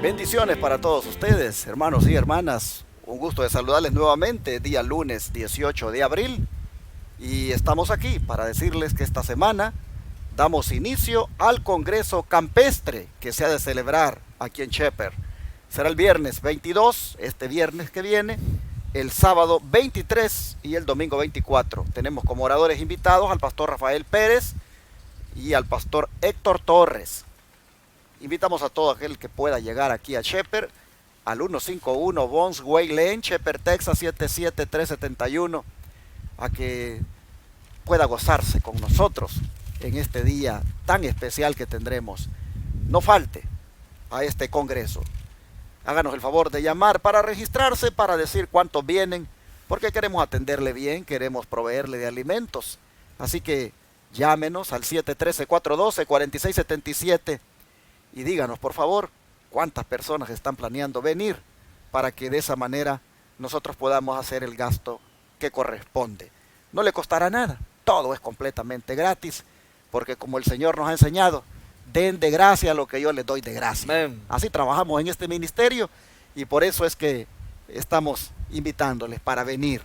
Bendiciones para todos ustedes, hermanos y hermanas. Un gusto de saludarles nuevamente, día lunes 18 de abril. Y estamos aquí para decirles que esta semana damos inicio al Congreso Campestre que se ha de celebrar aquí en Shepherd. Será el viernes 22, este viernes que viene, el sábado 23 y el domingo 24. Tenemos como oradores invitados al pastor Rafael Pérez y al pastor Héctor Torres. Invitamos a todo aquel que pueda llegar aquí a Shepherd al 151 Bonds Way Lane, Shepherd, Texas 77371, a que pueda gozarse con nosotros en este día tan especial que tendremos. No falte a este congreso. Háganos el favor de llamar para registrarse, para decir cuántos vienen, porque queremos atenderle bien, queremos proveerle de alimentos. Así que llámenos al 713-412-4677 y díganos, por favor, cuántas personas están planeando venir para que de esa manera nosotros podamos hacer el gasto que corresponde. No le costará nada, todo es completamente gratis, porque como el Señor nos ha enseñado, den de gracia lo que yo les doy de gracia. Amén. Así trabajamos en este ministerio y por eso es que estamos invitándoles para venir.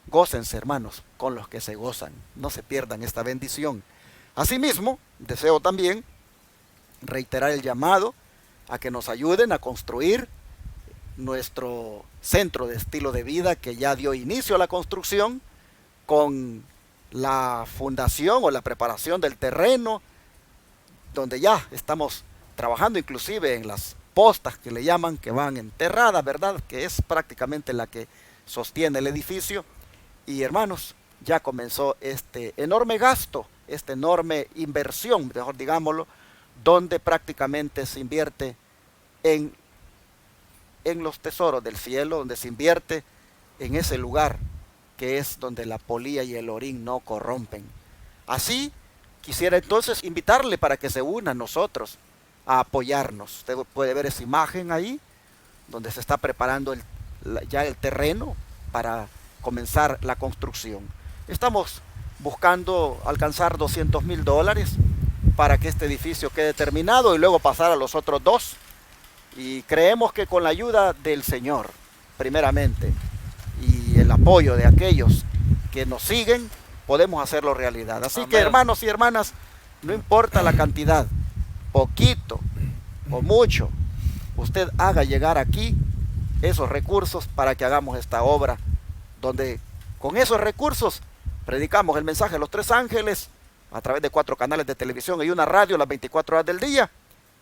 Gócense, hermanos, con los que se gozan, no se pierdan esta bendición. Asimismo, deseo también reiterar el llamado a que nos ayuden a construir nuestro centro de estilo de vida que ya dio inicio a la construcción con la fundación o la preparación del terreno, donde ya estamos trabajando inclusive en las postas que le llaman, que van enterradas, ¿verdad? Que es prácticamente la que sostiene el edificio. Y hermanos, ya comenzó este enorme gasto, esta enorme inversión, mejor digámoslo, donde prácticamente se invierte en los tesoros del cielo, donde se invierte en ese lugar que es donde la polilla y el orín no corrompen. Así, quisiera entonces invitarle para que se una a nosotros a apoyarnos. Usted puede ver esa imagen ahí, donde se está preparando ya el terreno para comenzar la construcción. Estamos buscando alcanzar $200,000 para que este edificio quede terminado y luego pasar a los otros dos. Y creemos que con la ayuda del Señor, primeramente, y el apoyo de aquellos que nos siguen, podemos hacerlo realidad. Así Amén. que, hermanos y hermanas, no importa la cantidad, poquito o mucho, usted haga llegar aquí esos recursos para que hagamos esta obra, donde con esos recursos predicamos el mensaje de los tres ángeles a través de 4 canales de televisión y una radio las 24 horas del día,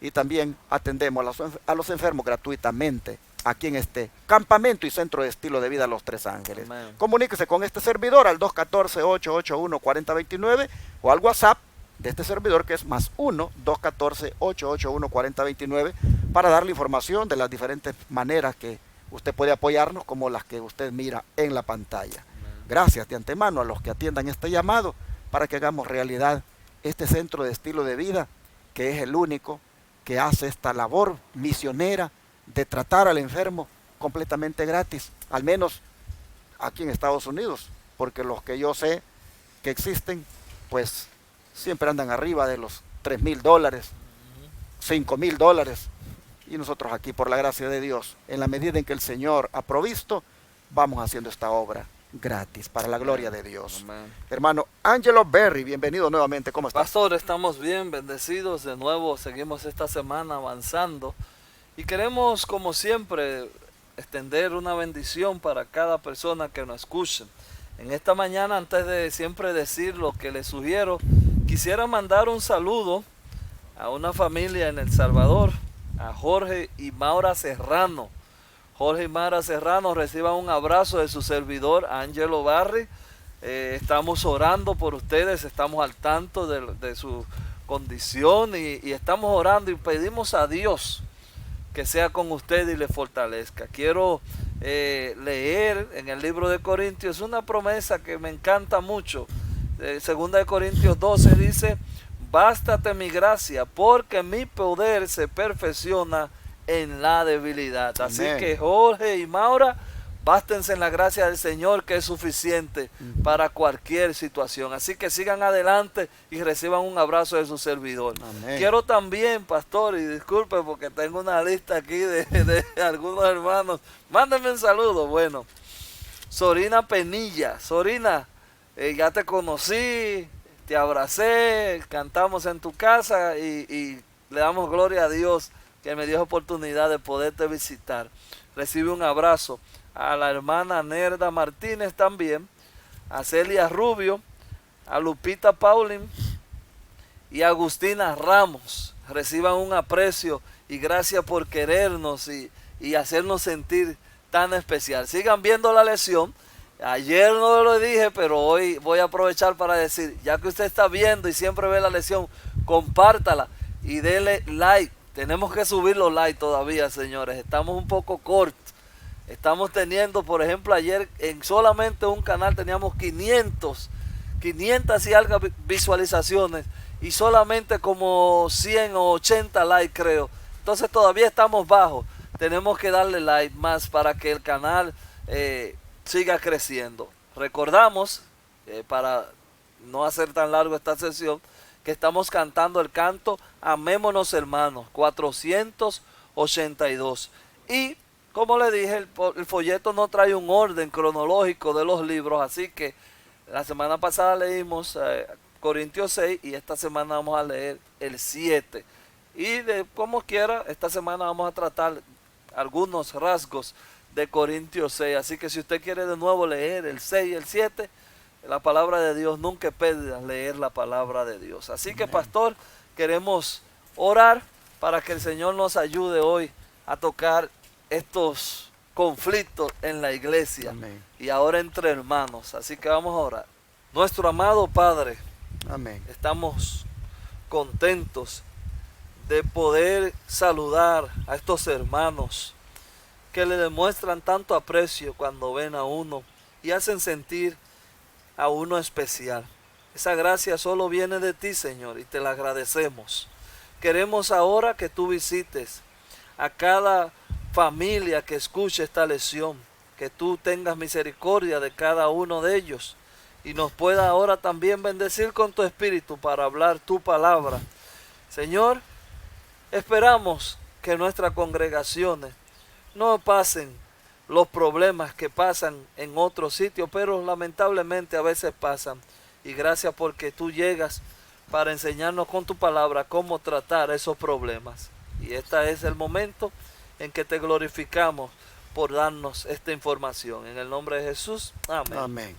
y también atendemos a los enfermos gratuitamente aquí en este campamento y centro de estilo de vida Los Tres Ángeles. Amén. Comuníquese con este servidor al 214-881-4029 o al WhatsApp de este servidor, que es más 1-214-881-4029, para darle información de las diferentes maneras que usted puede apoyarnos, como las que usted mira en la pantalla. Gracias de antemano a los que atiendan este llamado para que hagamos realidad este centro de estilo de vida, que es el único que hace esta labor misionera de tratar al enfermo completamente gratis, al menos aquí en Estados Unidos, porque los que yo sé que existen, pues siempre andan arriba de los $3,000, $5,000, y nosotros aquí, por la gracia de Dios, en la medida en que el Señor ha provisto, vamos haciendo esta obra gratis, para la gloria de Dios. Amén. Hermano Angelo Berry, bienvenido nuevamente, ¿cómo estás? Pastor, estamos bien, bendecidos de nuevo, seguimos esta semana avanzando y queremos, como siempre, extender una bendición para cada persona que nos escuche. En esta mañana, antes de siempre decir lo que les sugiero, quisiera mandar un saludo a una familia en El Salvador, a Jorge y Maura Serrano. Jorge y Maura Serrano, reciban un abrazo de su servidor, Angelo Barry. Estamos orando por ustedes, estamos al tanto de su condición y estamos orando y pedimos a Dios que sea con usted y le fortalezca. Quiero leer en el libro de Corintios una promesa que me encanta mucho. Segunda de Corintios 12 dice: bástate mi gracia, porque mi poder se perfecciona en la debilidad. Así Amén. que Jorge y Maura, Bástense en la gracia del Señor, que es suficiente para cualquier situación. Así que sigan adelante y reciban un abrazo de su servidor. Amén. Quiero también, pastor, y disculpe porque tengo una lista aquí de algunos hermanos. Mándenme un saludo. Bueno, Sorina Penilla. Sorina, ya te conocí, te abracé, cantamos en tu casa y le damos gloria a Dios que me dio oportunidad de poderte visitar. Recibe un abrazo a la hermana Nerda Martínez también, a Celia Rubio, a Lupita Paulin y a Agustina Ramos. Reciban un aprecio y gracias por querernos y hacernos sentir tan especial. Sigan viendo la lección. Ayer no lo dije, pero hoy voy a aprovechar para decir, ya que usted está viendo y siempre ve la lección, compártala y dele like. Tenemos que subir los likes todavía, señores. Estamos un poco cortos. Estamos teniendo, por ejemplo, ayer en solamente un canal teníamos 500 y algo visualizaciones y solamente como 100 o 80 likes, creo. Entonces todavía estamos bajos. Tenemos que darle like más para que el canal siga creciendo. Recordamos, para no hacer tan largo esta sesión, que estamos cantando el canto Amémonos Hermanos, 482. Y como le dije, el folleto no trae un orden cronológico de los libros, así que la semana pasada leímos Corintios 6 y esta semana vamos a leer el 7. Y de como quiera, esta semana vamos a tratar algunos rasgos de Corintios 6. Así que si usted quiere de nuevo leer el 6 y el 7, la palabra de Dios nunca es pérdida leer la palabra de Dios. Así que, pastor, queremos orar para que el Señor nos ayude hoy a tocar estos conflictos en la iglesia. Amén. Y ahora entre hermanos. Así que vamos a orar. Nuestro amado Padre, amén, estamos contentos de poder saludar a estos hermanos que le demuestran tanto aprecio cuando ven a uno y hacen sentir a uno especial. Esa gracia solo viene de ti, Señor, y te la agradecemos. Queremos ahora que tú visites a cada familia que escuche esta lección, que tú tengas misericordia de cada uno de ellos y nos pueda ahora también bendecir con tu espíritu para hablar tu palabra. Señor, esperamos que nuestras congregaciones no pasen los problemas que pasan en otros sitios, pero lamentablemente a veces pasan. Y gracias porque tú llegas para enseñarnos con tu palabra cómo tratar esos problemas. Y este es el momento en que te glorificamos por darnos esta información. En el nombre de Jesús, amén. Amén.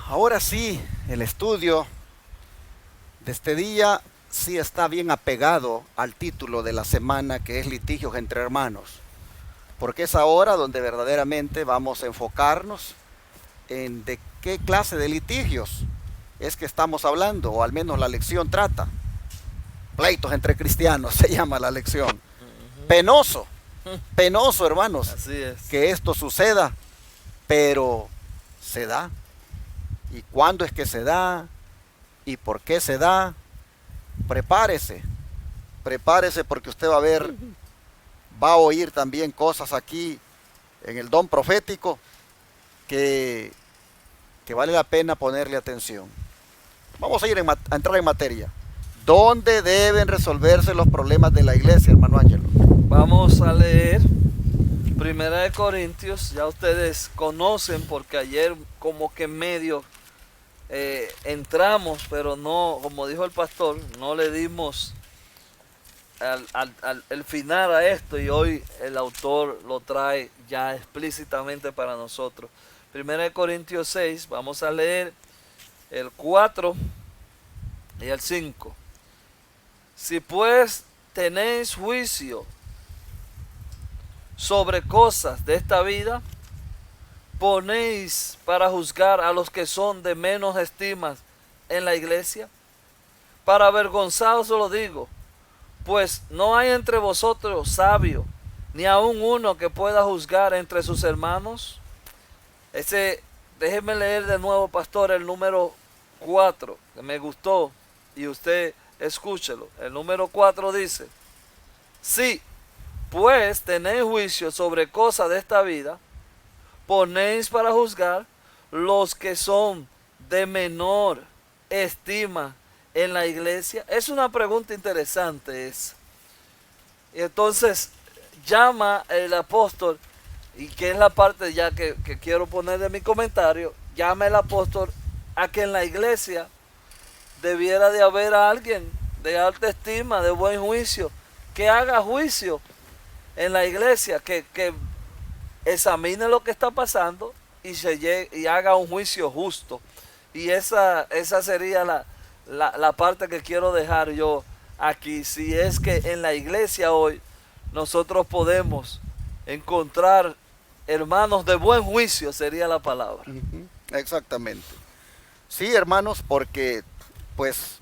Ahora sí, el estudio de este día sí está bien apegado al título de la semana, que es litigios entre hermanos, porque es ahora donde verdaderamente vamos a enfocarnos en de qué clase de litigios es que estamos hablando, o al menos la lección trata. Pleitos entre cristianos se llama la lección. Penoso, penoso, hermanos, así es, que esto suceda, pero se da. ¿Y cuándo es que se da? ¿Y por qué se da? Prepárese, prepárese porque usted va a ver, va a oír también cosas aquí en el don profético que vale la pena ponerle atención. Vamos a entrar en materia. ¿Dónde deben resolverse los problemas de la iglesia, hermano Ángelo? Vamos a leer Primera de Corintios. Ya ustedes conocen porque ayer como que medio entramos, pero no, como dijo el pastor, no le dimos el final a esto, y hoy el autor lo trae ya explícitamente para nosotros. Primera de Corintios 6, vamos a leer el 4 y el 5. Si pues tenéis juicio sobre cosas de esta vida, ponéis para juzgar a los que son de menos estima en la iglesia. Para avergonzados os lo digo, pues no hay entre vosotros sabio, ni aun uno que pueda juzgar entre sus hermanos. Déjeme leer de nuevo, pastor, el número 4, que me gustó, y usted escúchelo. El número 4 dice: sí, pues tenéis juicio sobre cosas de esta vida, ponéis para juzgar los que son de menor estima en la iglesia. Es una pregunta interesante esa. Y entonces llama el apóstol, y que es la parte ya que quiero poner de mi comentario, llama el apóstol a que en la iglesia debiera de haber alguien de alta estima, de buen juicio, que haga juicio en la iglesia, que examine lo que está pasando y haga un juicio justo. Y esa sería la parte que quiero dejar yo aquí. Si es que en la iglesia hoy nosotros podemos encontrar hermanos de buen juicio, sería la palabra. Exactamente. Sí, hermanos, porque pues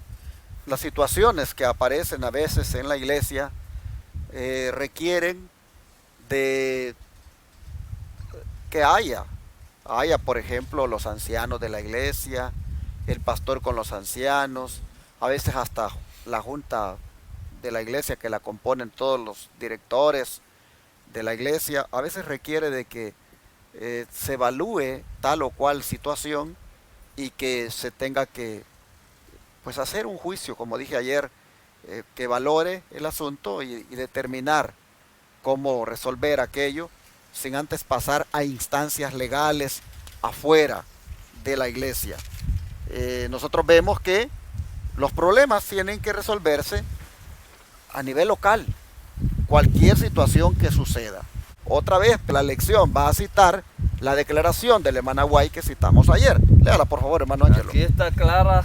las situaciones que aparecen a veces en la iglesia requieren de que haya, por ejemplo, los ancianos de la iglesia, el pastor con los ancianos, a veces hasta la junta de la iglesia que la componen todos los directores de la iglesia, a veces requiere de que se evalúe tal o cual situación y que se tenga que pues hacer un juicio, como dije ayer, que valore el asunto y determinar cómo resolver aquello sin antes pasar a instancias legales afuera de la iglesia. Nosotros vemos que los problemas tienen que resolverse a nivel local, cualquier situación que suceda. Otra vez, la lección va a citar la declaración del hermano Guay que citamos ayer. Léala, por favor, hermano Ángelo. Aquí está clara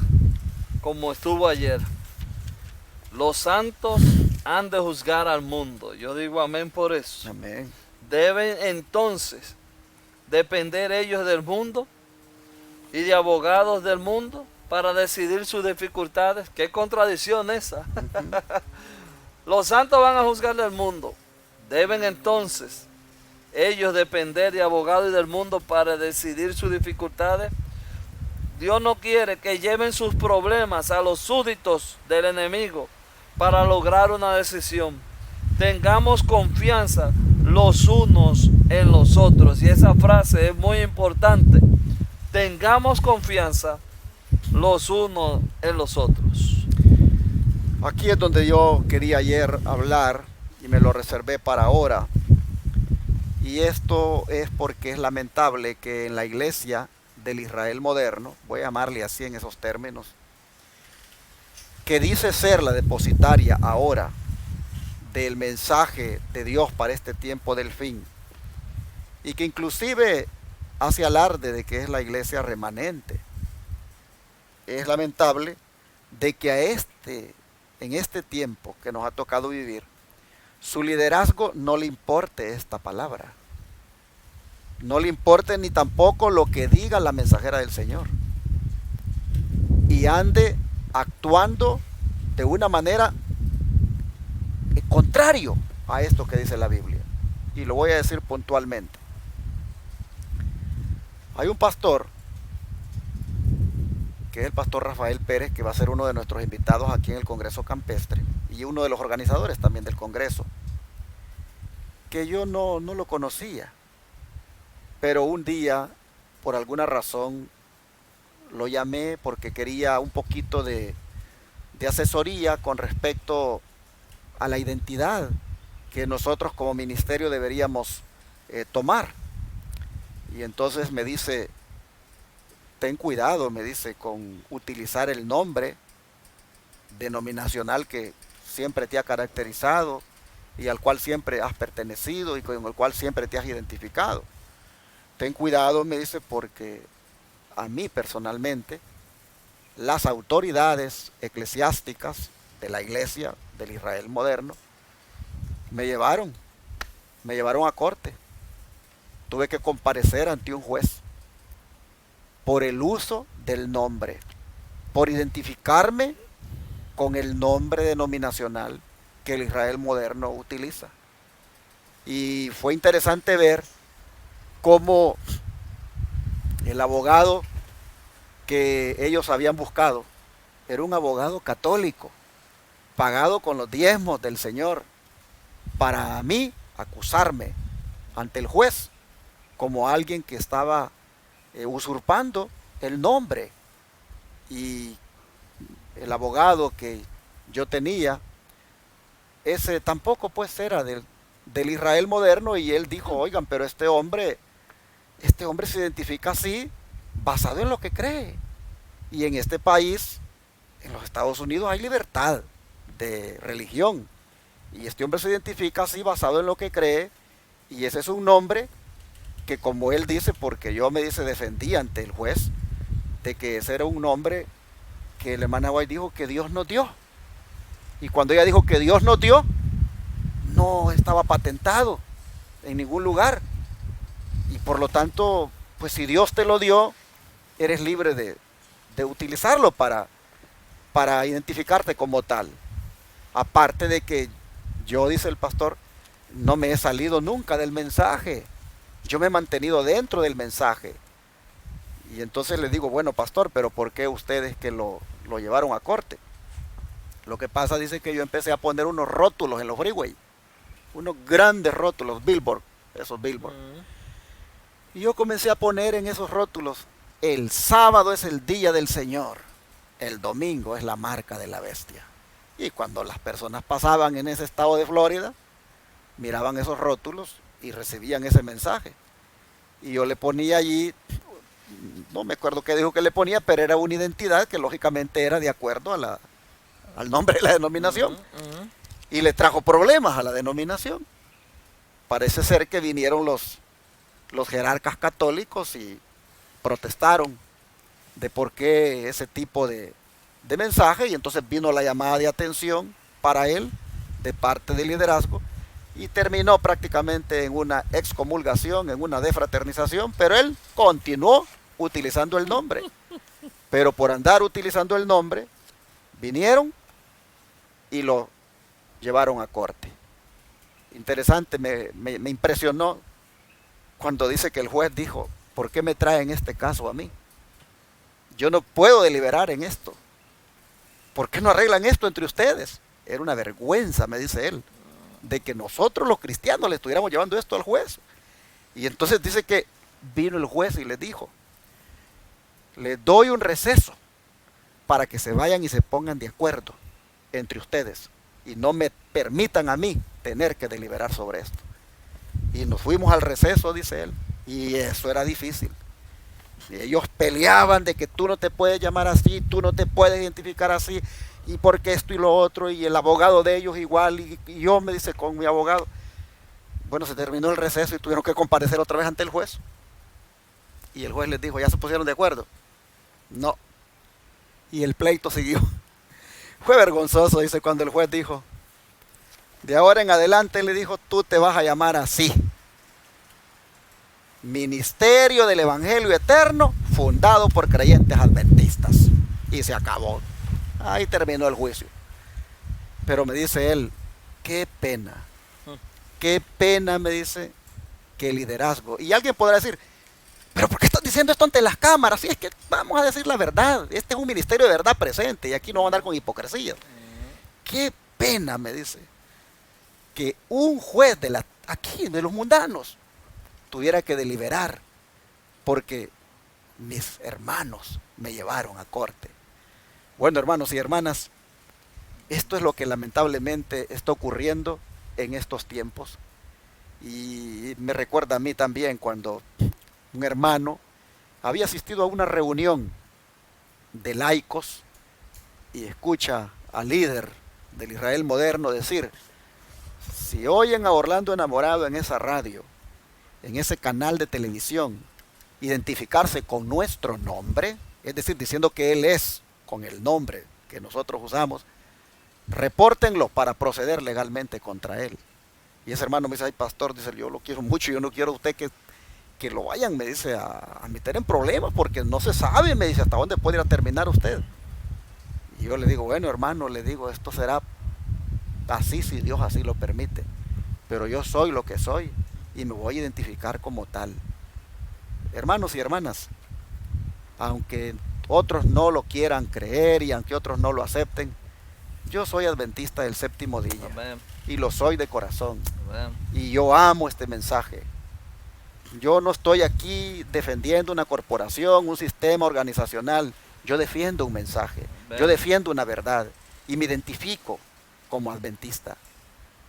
como estuvo ayer. Los santos han de juzgar al mundo. Yo digo amén por eso. Amén. Deben entonces depender ellos del mundo y de abogados del mundo para decidir sus dificultades. Qué contradicción esa. Los santos van a juzgar del mundo. Deben entonces ellos depender de abogados y del mundo para decidir sus dificultades. Dios no quiere que lleven sus problemas a los súbditos del enemigo para lograr una decisión. Tengamos confianza los unos en los otros. Y esa frase es muy importante. Tengamos confianza los unos en los otros. Aquí es donde yo quería ayer hablar y me lo reservé para ahora. Y esto es porque es lamentable que en la iglesia del Israel moderno, voy a llamarle así en esos términos, que dice ser la depositaria ahora del mensaje de Dios para este tiempo del fin, y que inclusive hace alarde de que es la iglesia remanente. Es lamentable de que en este tiempo que nos ha tocado vivir, su liderazgo no le importe esta palabra. No le importe ni tampoco lo que diga la mensajera del Señor. Y ande actuando de una manera contrario a esto que dice la Biblia. Y lo voy a decir puntualmente. Hay un pastor, que es el pastor Rafael Pérez, que va a ser uno de nuestros invitados aquí en el Congreso Campestre y uno de los organizadores también del Congreso, que yo no lo conocía, pero un día, por alguna razón, lo llamé porque quería un poquito de asesoría con respecto a la identidad que nosotros como ministerio deberíamos tomar. Y entonces me dice, ten cuidado, me dice, con utilizar el nombre denominacional que siempre te ha caracterizado y al cual siempre has pertenecido y con el cual siempre te has identificado. Ten cuidado, me dice, porque a mí personalmente las autoridades eclesiásticas de la iglesia del Israel moderno me llevaron a corte. Tuve que comparecer ante un juez por el uso del nombre, por identificarme con el nombre denominacional que el Israel moderno utiliza. Y fue interesante ver cómo el abogado que ellos habían buscado era un abogado católico, pagado con los diezmos del Señor. para mí acusarme ante el juez como alguien que estaba usurpando el nombre. Y el abogado que yo tenía, ese tampoco pues era del Israel moderno, y él dijo, oigan, pero este hombre se identifica así basado en lo que cree. Y en este país, en los Estados Unidos, hay libertad de religión. Y este hombre se identifica así basado en lo que cree. Y ese es un nombre que, como él dice, porque yo me dice defendí ante el juez, de que ese era un nombre que el hermano White dijo que Dios nos dio. Y cuando ella dijo que Dios nos dio, no estaba patentado en ningún lugar. Y por lo tanto, pues si Dios te lo dio, eres libre de utilizarlo para identificarte como tal. Aparte de que yo, dice el pastor, no me he salido nunca del mensaje. Yo me he mantenido dentro del mensaje. Y entonces le digo, bueno, pastor, pero ¿por qué ustedes que lo llevaron a corte? Lo que pasa, dice, que yo empecé a poner unos rótulos en los freeway, unos grandes rótulos, billboard, esos billboard. Y yo comencé a poner en esos rótulos, el sábado es el día del Señor, el domingo es la marca de la bestia. Y cuando las personas pasaban en ese estado de Florida, miraban esos rótulos y recibían ese mensaje. Y yo le ponía allí, no me acuerdo qué dijo que le ponía, pero era una identidad que lógicamente era de acuerdo al nombre de la denominación. Y le trajo problemas a la denominación. Parece ser que vinieron los jerarcas católicos y protestaron de por qué ese tipo de mensaje, y entonces vino la llamada de atención para él de parte del liderazgo, y terminó prácticamente en una excomulgación, en una defraternización, pero él continuó utilizando el nombre. Pero por andar utilizando el nombre, vinieron y lo llevaron a corte. Interesante, me impresionó cuando dice que el juez dijo, ¿por qué me traen este caso a mí? Yo no puedo deliberar en esto. ¿Por qué no arreglan esto entre ustedes? Era una vergüenza, me dice él, de que nosotros los cristianos le estuviéramos llevando esto al juez. Y entonces dice que vino el juez y les dijo, les doy un receso para que se vayan y se pongan de acuerdo entre ustedes y no me permitan a mí tener que deliberar sobre esto. Y nos fuimos al receso, dice él, y eso era difícil. Y ellos peleaban de que tú no te puedes llamar así, tú no te puedes identificar así, y porque esto y lo otro, y el abogado de ellos igual, y yo, me dice, con mi abogado. Bueno, se terminó el receso y tuvieron que comparecer otra vez ante el juez. Y el juez les dijo, ¿ya se pusieron de acuerdo? No. Y el pleito siguió. Fue vergonzoso, dice, cuando el juez dijo, de ahora en adelante, le dijo, tú te vas a llamar así: Ministerio del Evangelio Eterno, fundado por creyentes adventistas. Y se acabó. Ahí terminó el juicio. Pero me dice él, qué pena, me dice, que liderazgo. Y alguien podrá decir, pero ¿por qué estás diciendo esto ante las cámaras? Si es que vamos a decir la verdad, este es un ministerio de verdad presente y aquí no van a andar con hipocresía. Qué pena, me dice, que un juez aquí de los mundanos tuviera que deliberar porque mis hermanos me llevaron a corte. Bueno, hermanos y hermanas, esto es lo que lamentablemente está ocurriendo en estos tiempos. Y me recuerda a mí también cuando un hermano había asistido a una reunión de laicos y escucha al líder del Israel moderno decir, si oyen a Orlando Enamorado en esa radio, en ese canal de televisión, identificarse con nuestro nombre, es decir, diciendo que él es con el nombre que nosotros usamos, repórtenlo para proceder legalmente contra él. Y ese hermano me dice, ay pastor, dice, yo lo quiero mucho, yo no quiero a usted que lo vayan, me dice, a meter en problemas, porque no se sabe, me dice, hasta dónde puede ir a terminar usted. Y yo le digo, bueno hermano, le digo, esto será así si Dios así lo permite, pero yo soy lo que soy y me voy a identificar como tal. Hermanos y hermanas, aunque otros no lo quieran creer y aunque otros no lo acepten, yo soy adventista del séptimo día. Amén. y lo soy de corazón. Amén. Y yo amo este mensaje. Yo no estoy aquí defendiendo una corporación, un sistema organizacional. Yo defiendo un mensaje. Amén. Yo defiendo una verdad. Y me identifico como adventista.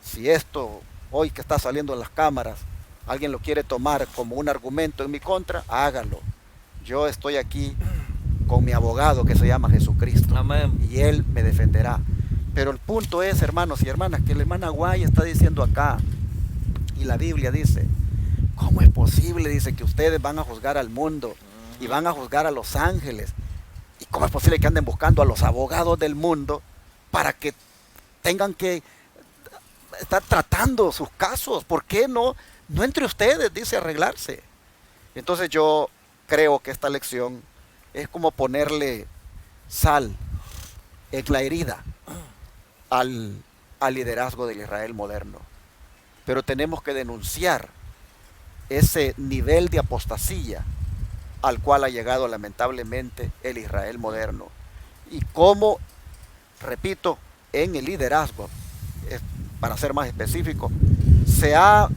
Si esto, hoy que está saliendo en las cámaras, alguien lo quiere tomar como un argumento en mi contra, hágalo. Yo estoy aquí con mi abogado que se llama Jesucristo. Amén. Y Él me defenderá. Pero el punto es, hermanos y hermanas, que la hermana Guay está diciendo acá, y la Biblia dice, ¿cómo es posible? Dice que ustedes van a juzgar al mundo y van a juzgar a los ángeles. ¿Y cómo es posible que anden buscando a los abogados del mundo para que tengan que estar tratando sus casos? ¿Por qué no entre ustedes, dice, arreglarse? Entonces yo creo que esta lección es como ponerle sal en la herida al liderazgo del Israel moderno. Pero tenemos que denunciar ese nivel de apostasía al cual ha llegado lamentablemente el Israel moderno. Y cómo, repito, en el liderazgo, para ser más específico, se ha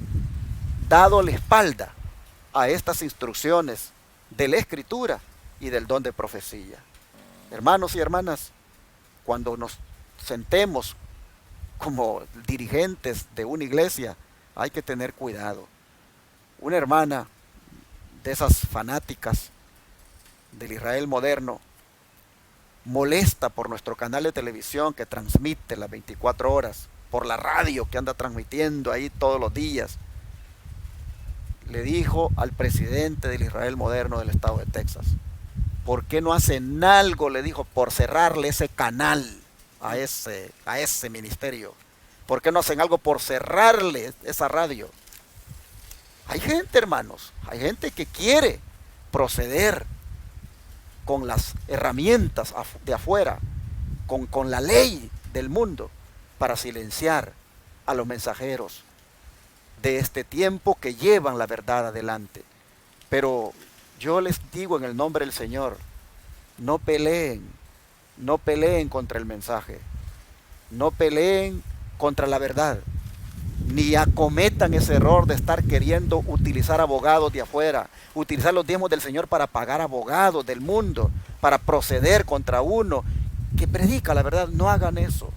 dado la espalda a estas instrucciones de la Escritura y del don de profecía. Hermanos y hermanas, cuando nos sentemos como dirigentes de una iglesia, hay que tener cuidado. Una hermana de esas fanáticas del Israel moderno, molesta por nuestro canal de televisión que transmite las 24 horas, por la radio que anda transmitiendo ahí todos los días, le dijo al presidente del Israel moderno del estado de Texas, ¿por qué no hacen algo? Le dijo, por cerrarle ese canal a ese ministerio. ¿Por qué no hacen algo por cerrarle esa radio? Hay gente, hermanos, hay gente que quiere proceder con las herramientas de afuera, con la ley del mundo, para silenciar a los mensajeros de este tiempo que llevan la verdad adelante. Pero yo les digo en el nombre del Señor, no peleen contra el mensaje, no peleen contra la verdad, ni acometan ese error de estar queriendo utilizar abogados de afuera, utilizar los diezmos del Señor para pagar abogados del mundo, para proceder contra uno que predica la verdad. No hagan eso.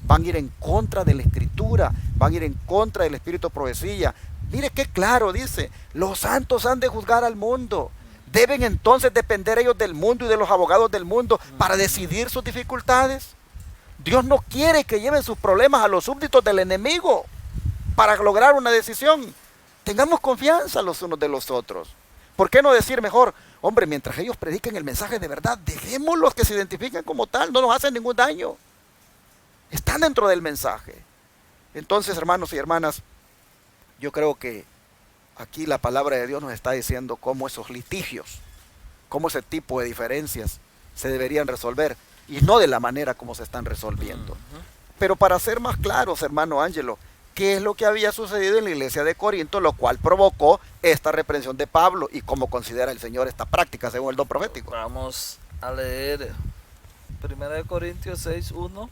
Van a ir en contra de la Escritura, van a ir en contra del Espíritu de profecía. Mire qué claro dice, los santos han de juzgar al mundo. ¿Deben entonces depender ellos del mundo y de los abogados del mundo para decidir sus dificultades? Dios no quiere que lleven sus problemas a los súbditos del enemigo para lograr una decisión. Tengamos confianza los unos de los otros. ¿Por qué no decir mejor, hombre, mientras ellos prediquen el mensaje de verdad, dejémoslos que se identifiquen como tal, no nos hacen ningún daño? Están dentro del mensaje. Entonces, hermanos y hermanas, yo creo que aquí la palabra de Dios nos está diciendo cómo esos litigios, cómo ese tipo de diferencias se deberían resolver y no de la manera como se están resolviendo. Pero para ser más claros, hermano Ángelo, ¿qué es lo que había sucedido en la iglesia de Corinto, lo cual provocó esta reprensión de Pablo y cómo considera el Señor esta práctica según el don profético? Vamos a leer 1 Corintios 6, 1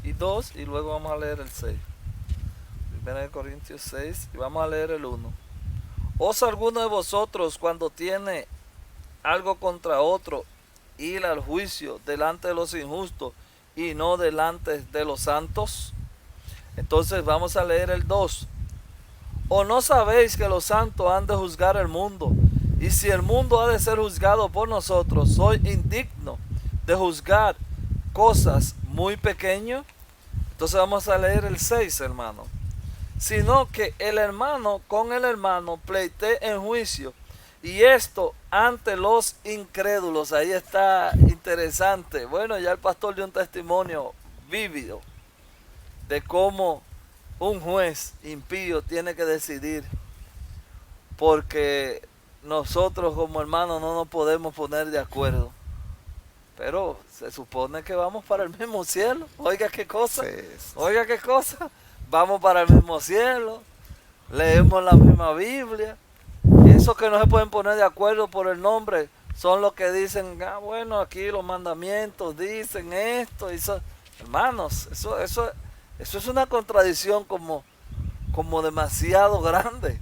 y 2 y luego vamos a leer el 6. 1 Corintios 6 y vamos a leer el 1. ¿Os alguno de vosotros cuando tiene algo contra otro ir al juicio delante de los injustos y no delante de los santos? Entonces vamos a leer el 2. ¿O no sabéis que los santos han de juzgar el mundo? Y si el mundo ha de ser juzgado por nosotros, ¿soy indigno de juzgar cosas muy pequeñas? Entonces vamos a leer el 6, hermano. Sino que el hermano con el hermano pleitee en juicio, y esto ante los incrédulos. Ahí está interesante. Bueno, ya el pastor dio un testimonio vívido de cómo un juez impío tiene que decidir, porque nosotros como hermanos no nos podemos poner de acuerdo, pero se supone que vamos para el mismo cielo. Oiga qué cosa, oiga qué cosa, vamos para el mismo cielo, leemos la misma Biblia. Esos que no se pueden poner de acuerdo por el nombre son los que dicen, bueno, aquí los mandamientos dicen esto y eso. Hermanos, eso Eso es una contradicción como demasiado grande.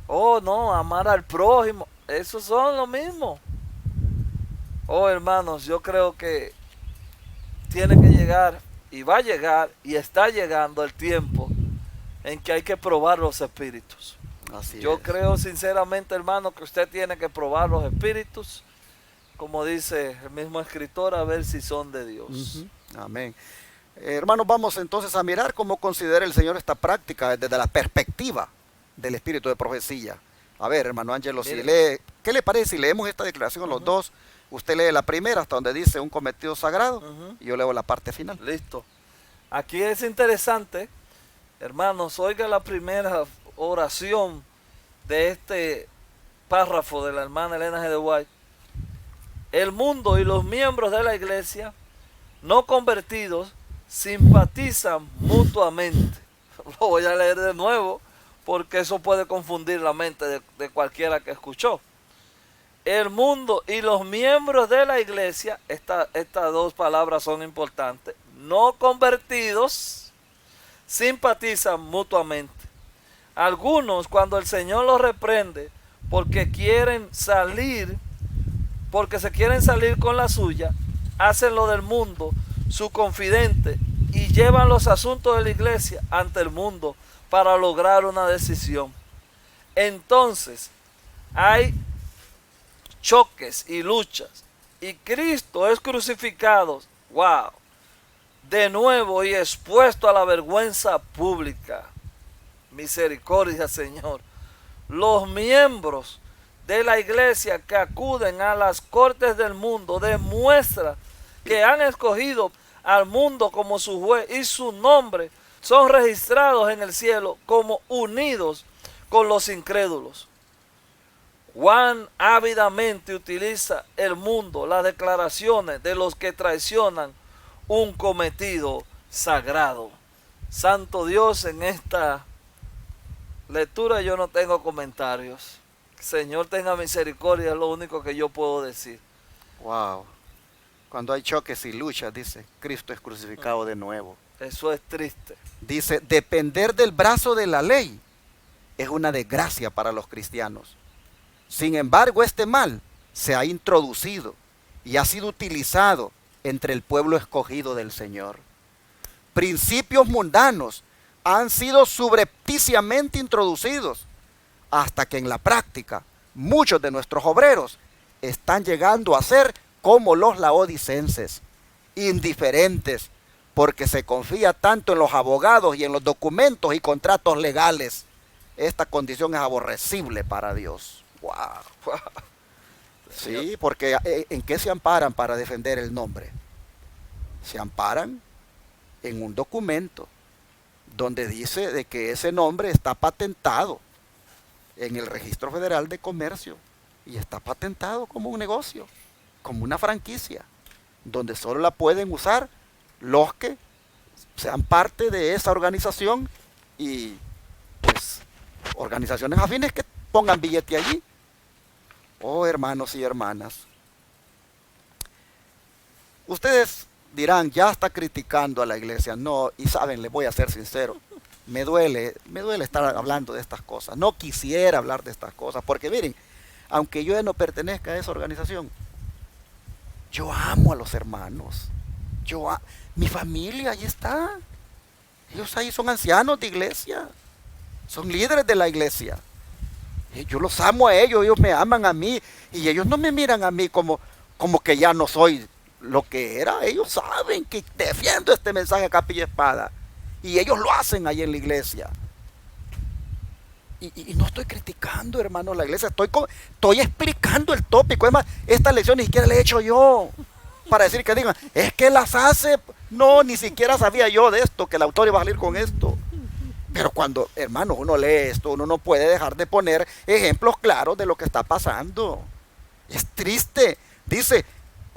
Oh, no, amar al prójimo, eso son lo mismo. Oh, hermanos, yo creo que tiene que llegar y va a llegar y está llegando el tiempo en que hay que probar los espíritus. Así Yo es. creo sinceramente, hermano, que usted tiene que probar los espíritus, como dice el mismo escritor, a ver si son de Dios. Ujú. Amén. Hermanos, vamos entonces a mirar cómo considera el Señor esta práctica desde la perspectiva del espíritu de profecía. A ver, hermano Ángelo, si Mire. lee, ¿qué le parece si leemos esta declaración los dos? Usted lee la primera hasta donde dice un cometido sagrado Ujú. y yo leo la parte final. Listo. Aquí es interesante, hermanos, oiga la primera oración de este párrafo de la hermana Elena G. de White. El mundo y los miembros de la iglesia no convertidos simpatizan mutuamente. Lo voy a leer de nuevo porque eso puede confundir la mente de cualquiera que escuchó. El mundo y los miembros de la iglesia, estas dos palabras son importantes, no convertidos, simpatizan mutuamente. Algunos, cuando el Señor los reprende porque se quieren salir con la suya, hacen lo del mundo su confidente y llevan los asuntos de la iglesia ante el mundo para lograr una decisión. Entonces, hay choques y luchas y Cristo es crucificado, wow, de nuevo y expuesto a la vergüenza pública. Misericordia, Señor. Los miembros de la iglesia que acuden a las cortes del mundo demuestran que han escogido al mundo como su juez y su nombre son registrados en el cielo como unidos con los incrédulos. Cuán ávidamente utiliza el mundo las declaraciones de los que traicionan un cometido sagrado. Santo Dios, en esta lectura yo no tengo comentarios. Señor tenga misericordia, es lo único que yo puedo decir. Wow. Cuando hay choques y luchas, dice, Cristo es crucificado de nuevo. Eso es triste. Dice, depender del brazo de la ley es una desgracia para los cristianos. Sin embargo, este mal se ha introducido y ha sido utilizado entre el pueblo escogido del Señor. Principios mundanos han sido subrepticiamente introducidos hasta que en la práctica muchos de nuestros obreros están llegando a ser como los laodicenses, indiferentes, porque se confía tanto en los abogados y en los documentos y contratos legales. Esta condición es aborrecible para Dios. Wow. Sí, porque ¿en qué se amparan para defender el nombre? Se amparan en un documento donde dice de que ese nombre está patentado en el Registro Federal de Comercio y está patentado como un negocio, como una franquicia, donde solo la pueden usar los que sean parte de esa organización y pues organizaciones afines que pongan billete allí. Oh, hermanos y hermanas, ustedes dirán, ya está criticando a la iglesia. No, y saben, les voy a ser sincero, me duele estar hablando de estas cosas. No quisiera hablar de estas cosas, porque miren, aunque yo ya no pertenezca a esa organización, yo amo a los hermanos. Mi familia ahí está. Ellos ahí son ancianos de iglesia, son líderes de la iglesia. Yo los amo a ellos me aman a mí, y ellos no me miran a mí como que ya no soy lo que era. Ellos saben que defiendo este mensaje a capa y espada, y ellos lo hacen ahí en la iglesia. Y no estoy criticando, hermano, la iglesia, estoy explicando el tópico. Es más, esta lección ni siquiera la he hecho yo para decir que digan, es que las hace. No, ni siquiera sabía yo de esto, que el autor iba a salir con esto. Pero cuando, hermanos, uno lee esto, uno no puede dejar de poner ejemplos claros de lo que está pasando. Es triste. Dice,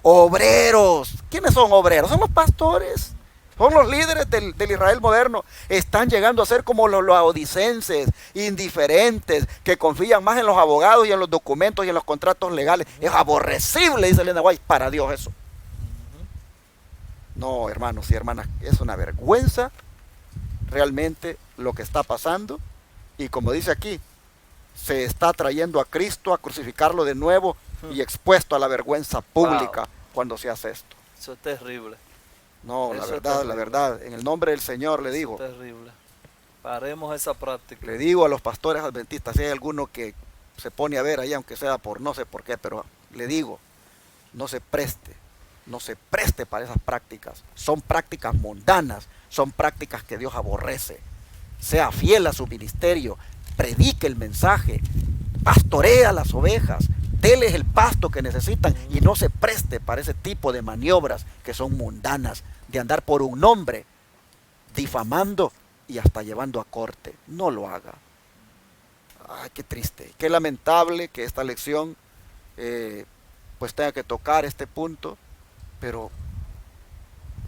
obreros. ¿Quiénes son obreros? Son los pastores. Son los líderes del Israel moderno. Están llegando a ser como los laodicenses, indiferentes, que confían más en los abogados y en los documentos y en los contratos legales. Es aborrecible, dice Elena White, para Dios eso. No, hermanos y hermanas, es una vergüenza realmente lo que está pasando. Y como dice aquí, se está trayendo a Cristo a crucificarlo de nuevo y expuesto a la vergüenza pública cuando se hace esto. Eso es terrible. No, Eso es la terrible. verdad, en el nombre del Señor le digo. Eso es terrible. Paremos esa práctica. Le digo a los pastores adventistas, si hay alguno que se pone a ver ahí, aunque sea por no sé por qué, pero le digo, no se preste para esas prácticas. Son prácticas mundanas, son prácticas que Dios aborrece. Sea fiel a su ministerio, predique el mensaje, pastorea las ovejas, déles el pasto que necesitan y no se preste para ese tipo de maniobras que son mundanas, de andar por un nombre, difamando y hasta llevando a corte. No lo haga. Ay, qué triste, qué lamentable que esta lección pues tenga que tocar este punto, pero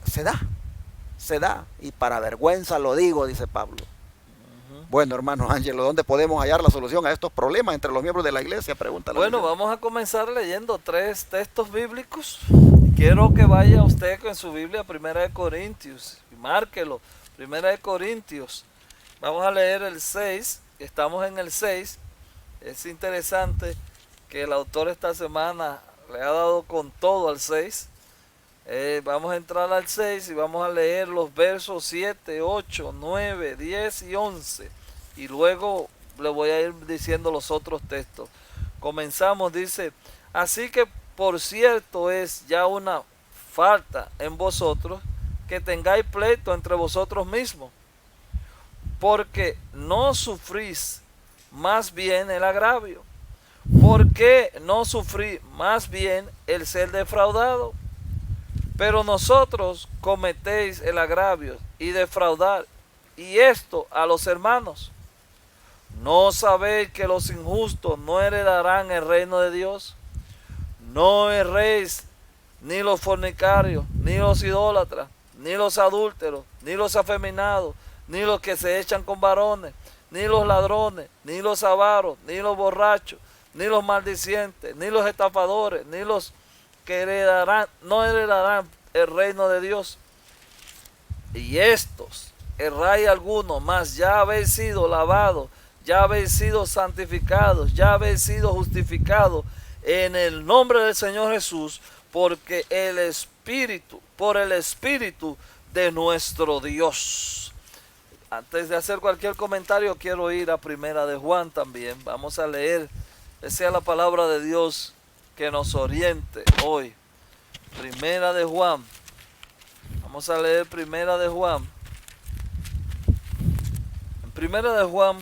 se da, y para vergüenza lo digo, dice Pablo. Bueno, hermano Ángelo, ¿dónde podemos hallar la solución a estos problemas entre los miembros de la iglesia? Pregunta la Bueno, iglesia. vamos a comenzar leyendo 3 textos bíblicos. Quiero que vaya usted con su Biblia a 1 de Corintios y márquelo, 1 de Corintios. Vamos a leer el 6, estamos en el 6. Es interesante que el autor esta semana le ha dado con todo al 6. Vamos a entrar al 6 y vamos a leer los versos 7, 8, 9, 10 y 11. Y luego le voy a ir diciendo los otros textos. Comenzamos, dice: así que por cierto es ya una falta en vosotros que tengáis pleito entre vosotros mismos, porque no sufrís más bien el agravio. ¿Por qué no sufrí más bien el ser defraudado? Pero nosotros cometéis el agravio y defraudar, y esto a los hermanos. ¿No sabéis que los injustos no heredarán el reino de Dios? No erréis, ni los fornicarios, ni los idólatras, ni los adúlteros, ni los afeminados, ni los que se echan con varones, ni los ladrones, ni los avaros, ni los borrachos, ni los maldicientes, ni los estafadores, ni los que no heredarán el reino de Dios. Y estos, erráis algunos, mas ya habéis sido lavados, ya habéis sido santificados, ya habéis sido justificados en el nombre del Señor Jesús, porque por el Espíritu de nuestro Dios. Antes de hacer cualquier comentario, quiero ir a 1 de Juan también. Vamos a leer, que sea la palabra de Dios que nos oriente hoy. 1 de Juan. Vamos a leer 1 de Juan. En 1 de Juan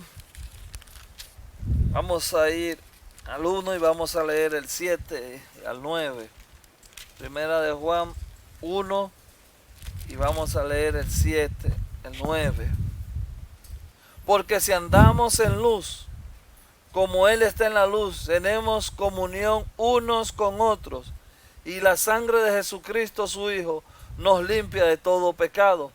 vamos a ir al 1 y vamos a leer el 7 al 9. 1 de Juan 1 y vamos a leer el 7, el 9. Porque si andamos en luz, como Él está en la luz, tenemos comunión unos con otros, y la sangre de Jesucristo su Hijo nos limpia de todo pecado.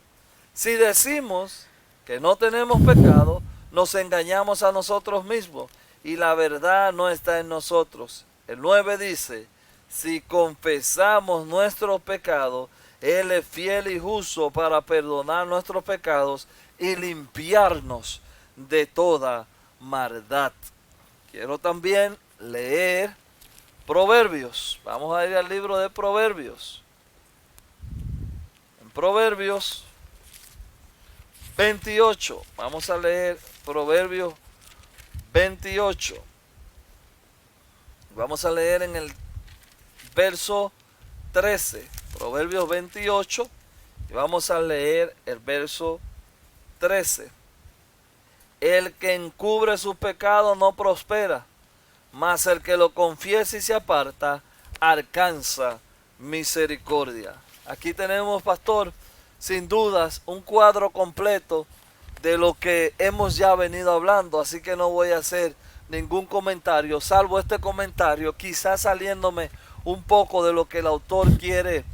Si decimos que no tenemos pecado, nos engañamos a nosotros mismos, y la verdad no está en nosotros. El 9 dice: si confesamos nuestros pecados, Él es fiel y justo para perdonar nuestros pecados y limpiarnos de toda maldad. Quiero también leer Proverbios. Vamos a ir al libro de Proverbios. En Proverbios 28. Vamos a leer Proverbios 28. Vamos a leer en el verso 13. Proverbios 28. Y vamos a leer el verso 13. El que encubre su pecado no prospera, mas el que lo confiesa y se aparta alcanza misericordia. Aquí tenemos, pastor, sin dudas un cuadro completo de lo que hemos ya venido hablando, así que no voy a hacer ningún comentario, salvo este comentario, quizás saliéndome un poco de lo que el autor quiere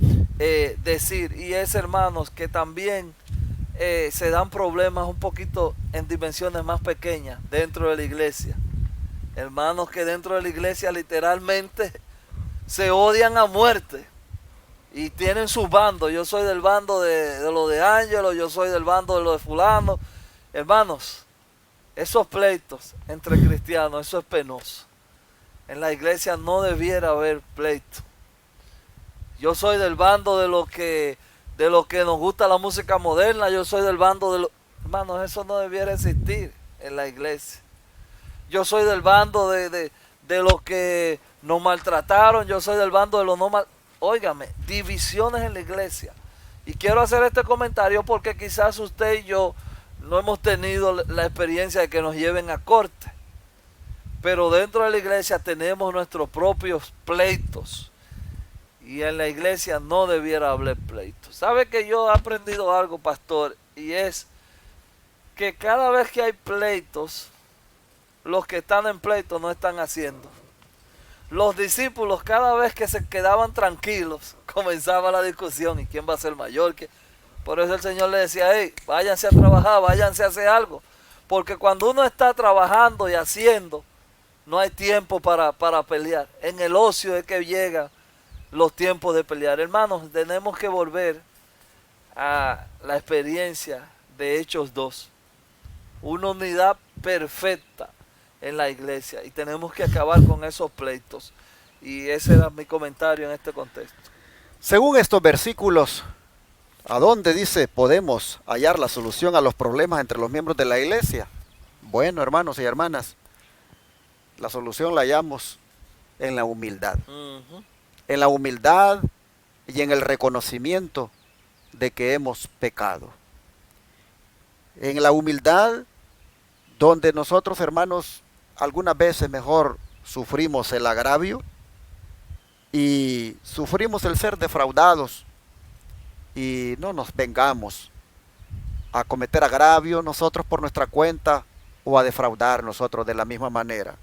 decir, y es, hermanos, que también se dan problemas un poquito en dimensiones más pequeñas dentro de la iglesia. Hermanos que dentro de la iglesia literalmente se odian a muerte. y tienen sus bandos. Yo soy del bando de lo de Ángelo, yo soy del bando de lo de fulano. Hermanos, esos pleitos entre cristianos, eso es penoso. En la iglesia no debiera haber pleito. Yo soy del bando de lo que nos gusta la música moderna, yo soy del bando de lo... Hermanos, eso no debiera existir en la iglesia. Yo soy del bando de los que nos maltrataron, yo soy del bando de los no mal... Óigame, divisiones en la iglesia. Y quiero hacer este comentario porque quizás usted y yo no hemos tenido la experiencia de que nos lleven a corte. Pero dentro de la iglesia tenemos nuestros propios pleitos. Y en la iglesia no debiera haber pleitos. ¿Sabe que yo he aprendido algo, pastor? Y es que cada vez que hay pleitos, los que están en pleito no están haciendo. Los discípulos cada vez que se quedaban tranquilos, comenzaba la discusión. ¿Y quién va a ser mayor? Por eso el Señor le decía, hey, váyanse a trabajar, váyanse a hacer algo. Porque cuando uno está trabajando y haciendo, no hay tiempo para pelear. En el ocio es que llegan los tiempos de pelear. Hermanos, tenemos que volver a la experiencia de Hechos 2. Una unidad perfecta en la iglesia. Y tenemos que acabar con esos pleitos. Y ese era mi comentario en este contexto. Según estos versículos, ¿a dónde dice podemos hallar la solución a los problemas entre los miembros de la iglesia? Bueno, hermanos y hermanas, la solución la hallamos en la humildad. En la humildad y en el reconocimiento de que hemos pecado. En la humildad donde nosotros, hermanos, algunas veces mejor sufrimos el agravio y sufrimos el ser defraudados y no nos vengamos a cometer agravio nosotros por nuestra cuenta o a defraudar nosotros de la misma manera.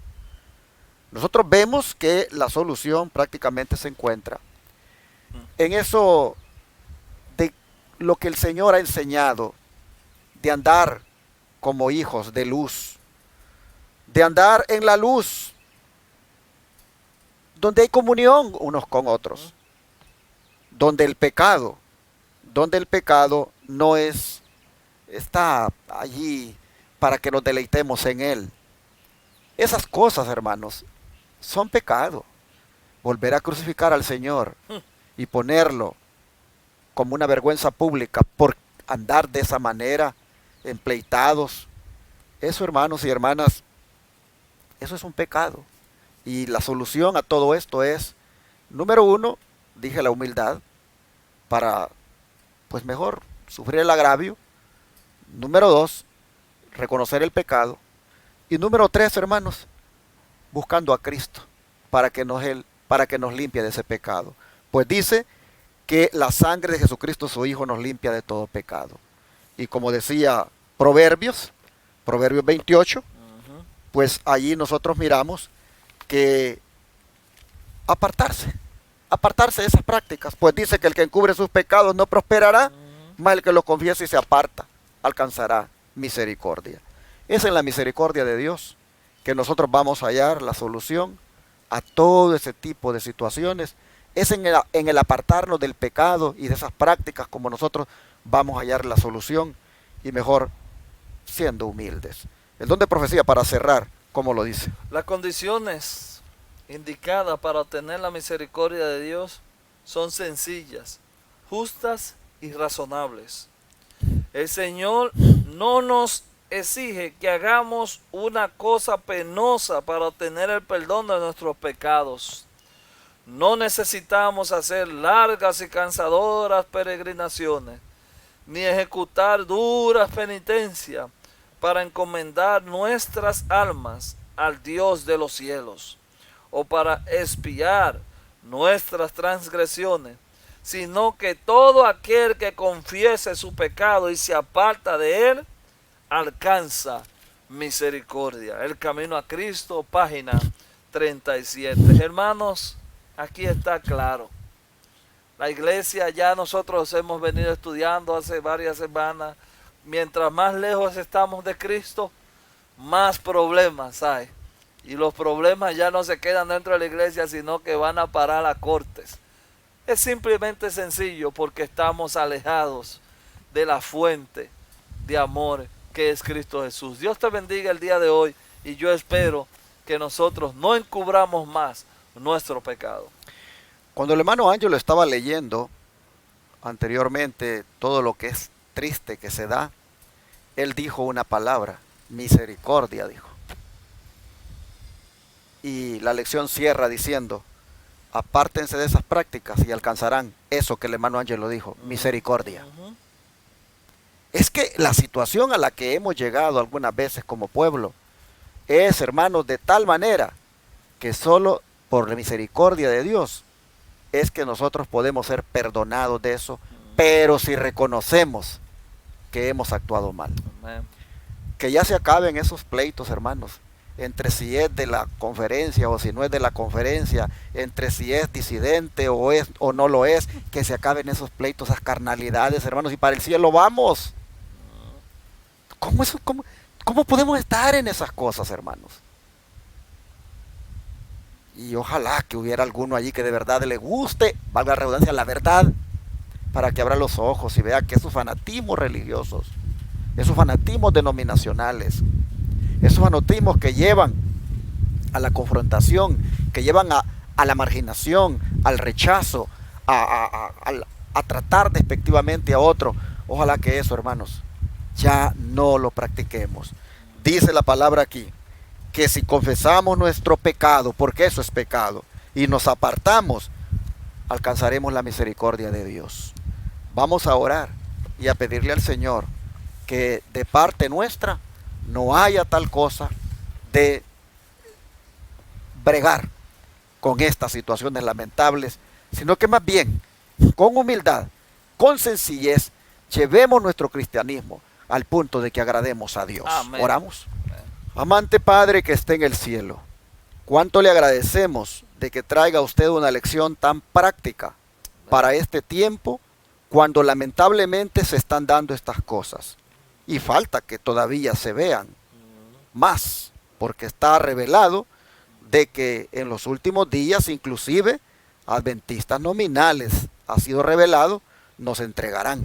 Nosotros vemos que la solución prácticamente se encuentra en eso de lo que el Señor ha enseñado, de andar como hijos de luz, de andar en la luz, donde hay comunión unos con otros, donde el pecado no está allí para que nos deleitemos en él. Esas cosas, hermanos, son pecado. Volver a crucificar al Señor y ponerlo como una vergüenza pública por andar de esa manera, empleitados. Eso, hermanos y hermanas, eso es un pecado. Y la solución a todo esto es, número uno, dije la humildad, para pues mejor sufrir el agravio. Número dos, reconocer el pecado. Y número tres, hermanos, buscando a Cristo para que nos limpie de ese pecado. Pues dice que la sangre de Jesucristo su Hijo nos limpia de todo pecado. Y como decía Proverbios 28, pues allí nosotros miramos que apartarse de esas prácticas. Pues dice que el que encubre sus pecados no prosperará, mas el que los confiesa y se aparta alcanzará misericordia. Es en la misericordia de Dios que nosotros vamos a hallar la solución a todo ese tipo de situaciones. Es en el apartarnos del pecado y de esas prácticas como nosotros vamos a hallar la solución, y mejor siendo humildes. El don de profecía, para cerrar, ¿cómo lo dice? Las condiciones indicadas para obtener la misericordia de Dios son sencillas, justas y razonables. El Señor no nos exige que hagamos una cosa penosa para obtener el perdón de nuestros pecados. No necesitamos hacer largas y cansadoras peregrinaciones, ni ejecutar duras penitencias para encomendar nuestras almas al Dios de los cielos, o para expiar nuestras transgresiones, sino que todo aquel que confiese su pecado y se aparta de él, alcanza misericordia. El camino a Cristo, página 37. Hermanos, aquí está claro. La iglesia ya nosotros hemos venido estudiando hace varias semanas. Mientras más lejos estamos de Cristo, más problemas hay. Y los problemas ya no se quedan dentro de la iglesia, sino que van a parar a cortes. Es simplemente sencillo porque estamos alejados de la fuente de amor que es Cristo Jesús. Dios te bendiga el día de hoy y yo espero que nosotros no encubramos más nuestro pecado. Cuando el hermano Ángelo estaba leyendo anteriormente todo lo que es triste que se da, él dijo una palabra, misericordia, dijo. Y la lección cierra diciendo, apártense de esas prácticas y alcanzarán eso que el hermano Ángelo dijo, misericordia. Es que la situación a la que hemos llegado algunas veces como pueblo es, hermanos, de tal manera que solo por la misericordia de Dios es que nosotros podemos ser perdonados de eso, pero si reconocemos que hemos actuado mal. Amén. Que ya se acaben esos pleitos, hermanos, entre si es de la conferencia o si no es de la conferencia, entre si es disidente o es o no lo es, que se acaben esos pleitos, esas carnalidades, hermanos, y para el cielo vamos. ¿Cómo podemos estar en esas cosas, hermanos? Y ojalá que hubiera alguno allí que de verdad le guste, valga la redundancia, la verdad, para que abra los ojos y vea que esos fanatismos religiosos, esos fanatismos denominacionales, esos fanatismos que llevan a la confrontación, que llevan a la marginación, al rechazo, a tratar despectivamente a otro, ojalá que eso, hermanos, ya no lo practiquemos. Dice la palabra aquí, que si confesamos nuestro pecado, porque eso es pecado, y nos apartamos, alcanzaremos la misericordia de Dios. Vamos a orar y a pedirle al Señor que de parte nuestra no haya tal cosa de bregar con estas situaciones lamentables, sino que más bien, con humildad, con sencillez, llevemos nuestro cristianismo al punto de que agrademos a Dios. Amén. Oramos. Amante Padre que esté en el cielo, cuánto le agradecemos de que traiga usted una lección tan práctica para este tiempo, cuando lamentablemente se están dando estas cosas. Y falta que todavía se vean más, porque está revelado de que en los últimos días, inclusive, adventistas nominales, ha sido revelado, nos entregarán.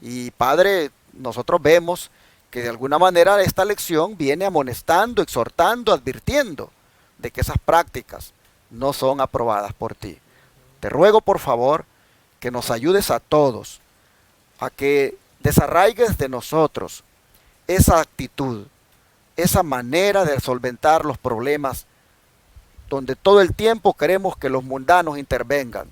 Y Padre, nosotros vemos que de alguna manera esta lección viene amonestando, exhortando, advirtiendo de que esas prácticas no son aprobadas por ti. Te ruego por favor que nos ayudes a todos a que desarraigues de nosotros esa actitud, esa manera de solventar los problemas donde todo el tiempo queremos que los mundanos intervengan,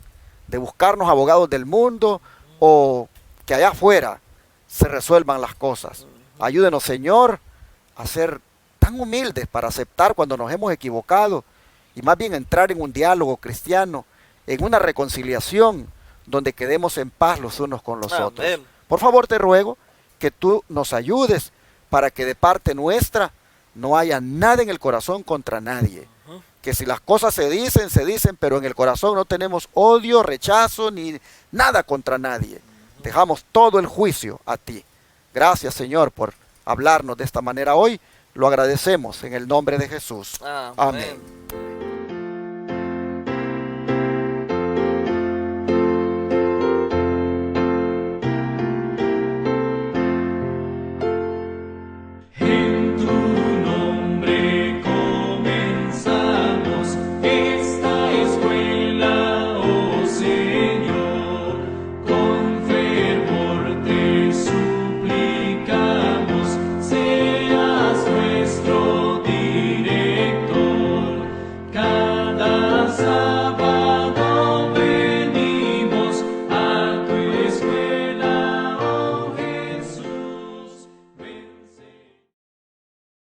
de buscarnos abogados del mundo o que allá afuera se resuelvan las cosas. Ayúdenos, Señor, a ser tan humildes para aceptar cuando nos hemos equivocado y más bien entrar en un diálogo cristiano, en una reconciliación donde quedemos en paz los unos con los otros. Por favor, te ruego que tú nos ayudes para que de parte nuestra no haya nada en el corazón contra nadie. Que si las cosas se dicen, pero en el corazón no tenemos odio, rechazo, ni nada contra nadie. Dejamos todo el juicio a ti. Gracias, Señor, por hablarnos de esta manera hoy. Lo agradecemos en el nombre de Jesús. Amén.